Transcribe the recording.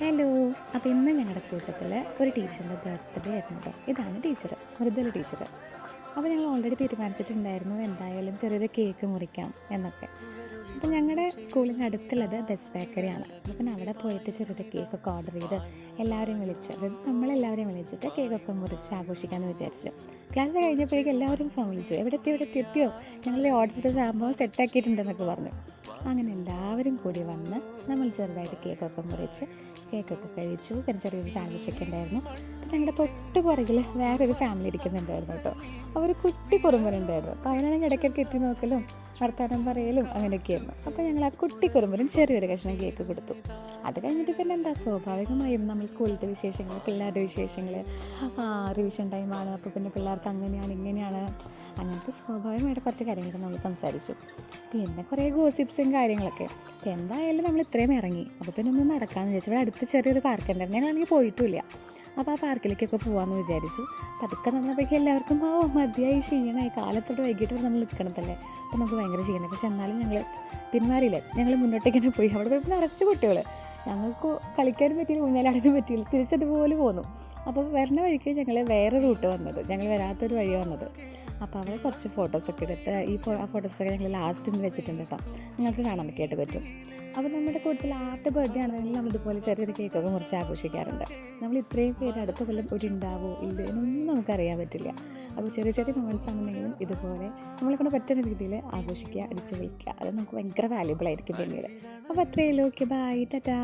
Hello. അപ്പോൾ ഇന്ന് ഞങ്ങളുടെ കൂട്ടത്തിൽ ഒരു ടീച്ചറിൻ്റെ ബർത്ത്ഡേ ആയിരുന്നു കേട്ടോ. ഇതാണ് ടീച്ചർ, മൃദുല ടീച്ചർ. അപ്പോൾ ഞങ്ങൾ ഓൾറെഡി തീരുമാനിച്ചിട്ടുണ്ടായിരുന്നു എന്തായാലും ചെറിയൊരു കേക്ക് മുറിക്കാം എന്നൊക്കെ. അപ്പോൾ ഞങ്ങളുടെ സ്കൂളിൻ്റെ അടുത്തുള്ളത് ബെസ്റ്റ് ബേക്കറിയാണ്. അപ്പോൾ പിന്നെ അവിടെ പോയിട്ട് ചെറിയൊരു കേക്കൊക്കെ ഓർഡർ ചെയ്ത് എല്ലാവരെയും വിളിച്ച്, അതായത് നമ്മളെല്ലാവരെയും വിളിച്ചിട്ട് കേക്കൊക്കെ മുറിച്ച് ആഘോഷിക്കാമെന്ന് വിചാരിച്ചു. ക്ലാസ് കഴിഞ്ഞപ്പോഴേക്കും എല്ലാവരും ഫോൺ വിളിച്ചു, എവിടെ എത്തിയോ, ഞങ്ങൾ ഓർഡർ ചെയ്ത സംഭവം സെറ്റാക്കിയിട്ടുണ്ടെന്നൊക്കെ പറഞ്ഞു. അങ്ങനെ എല്ലാവരും കൂടി വന്ന് നമ്മൾ ചെറുതായിട്ട് കേക്കൊക്കെ മുറിച്ച് കേക്കൊക്കെ കഴിച്ചു. പിന്നെ ചെറിയൊരു സാൻഡ്വിച്ചൊക്കെ ഉണ്ടായിരുന്നു. അപ്പോൾ ഞങ്ങളുടെ തൊട്ട് പുറകിൽ വേറൊരു ഫാമിലി ഇരിക്കുന്നുണ്ടായിരുന്നു കേട്ടോ. അവർ കുട്ടി കുറുമ്പനുണ്ടായിരുന്നു. അപ്പോൾ അതിനാണെങ്കിൽ ഇടയ്ക്കിടയ്ക്ക് എത്തി നോക്കലും വർത്താനം പറയലും അങ്ങനെയൊക്കെയായിരുന്നു. അപ്പോൾ ഞങ്ങൾ ആ കുട്ടി കുറുമ്പനും ചെറിയൊരു കഷ്ണം കേക്ക് കൊടുത്തു. അത് കഴിഞ്ഞിട്ട് പിന്നെ എന്താ, സ്വാഭാവികമായും നമ്മൾ സ്കൂളിലത്തെ വിശേഷങ്ങൾ, പിള്ളേരുടെ വിശേഷങ്ങൾ, റിവിഷൻ ടൈമാണ്, അപ്പോൾ പിന്നെ പിള്ളേർക്ക് അങ്ങനെയാണ് ഇങ്ങനെയാണ്, അങ്ങനത്തെ സ്വാഭാവികമായിട്ട് കുറച്ച് കാര്യങ്ങളൊക്കെ നമ്മൾ സംസാരിച്ചു. പിന്നെ കുറേ ഗോസിപ്സും കാര്യങ്ങളൊക്കെ. അപ്പോൾ എന്തായാലും നമ്മൾ ഇത്രയും ഇറങ്ങി, അപ്പോൾ പിന്നെ ഒന്ന് നടക്കാമെന്ന് വിചാരിച്ചു. ഇവിടെ അടുത്ത് ചെറിയൊരു പാർക്ക് ഉണ്ടായിരുന്നു, ഞങ്ങളാണെങ്കിൽ പോയിട്ടുമില്ല. അപ്പോൾ ആ പാർക്കിലേക്കൊക്കെ പോകാമെന്ന് വിചാരിച്ചു. പതുക്കെ നമ്മളപ്പോഴേക്കും എല്ലാവർക്കും മതിയായി, ക്ഷീണമായി, കാലത്തോട്ട് വൈകിട്ട് വരെ നമ്മൾ നിൽക്കണതല്ലേ, അപ്പോൾ നമുക്ക് ഭയങ്കര ക്ഷീണം. പക്ഷെ എന്നാലും ഞങ്ങൾ പിന്മാറിയില്ല. ഞങ്ങൾ മുന്നോട്ടേക്ക് പോയി. അവിടെ പോയപ്പോൾ നിറച്ച് കുട്ടികൾ. ഞങ്ങൾക്ക് കളിക്കാനും പറ്റിയില്ല, ഊഞ്ഞാലാടാനും പറ്റിയില്ല, തിരിച്ചതുപോലെ പോന്നു. അപ്പോൾ വരുന്ന വഴിക്ക് ഞങ്ങൾ വേറെ റൂട്ട് വന്നത്, ഞങ്ങൾ വരാത്തൊരു വഴി വന്നത്. അപ്പോൾ അവിടെ കുറച്ച് ഫോട്ടോസൊക്കെ എടുത്ത് ആ ഫോട്ടോസൊക്കെ ഞങ്ങൾ ലാസ്റ്റ് നിന്ന് വെച്ചിട്ടുണ്ട് കേട്ടോ, നിങ്ങൾക്ക് കാണാനൊക്കെ ആയിട്ട് പറ്റും. അപ്പോൾ നമ്മുടെ കൂട്ടത്തിൽ ആർട്ട് ബർത്ത്ഡേ ആണെന്നുണ്ടെങ്കിൽ നമ്മളിതുപോലെ ചെറിയൊരു കേക്കൊക്കെ മുറിച്ച് ആഘോഷിക്കാറുണ്ട്. നമ്മൾ ഇത്രയും പേര് അടുത്ത കൊല്ലം ഒരു ഉണ്ടാവോ ഇല്ല എന്നൊന്നും നമുക്കറിയാൻ പറ്റില്ല. അപ്പോൾ ചെറിയ ചെറിയ മൊമെൻറ്റ്സ് ആണെന്നുണ്ടെങ്കിലും ഇതുപോലെ നമ്മളെക്കൊണ്ട് പറ്റുന്ന രീതിയിൽ ആഘോഷിക്കുക, അടിച്ചു വിളിക്കുക, അത് നമുക്ക് ഭയങ്കര വാല്യുബിൾ ആയിരിക്കും പിന്നീട്. അപ്പോൾ അത്രയേ ഉള്ളൂ. Okay, bye, Tata.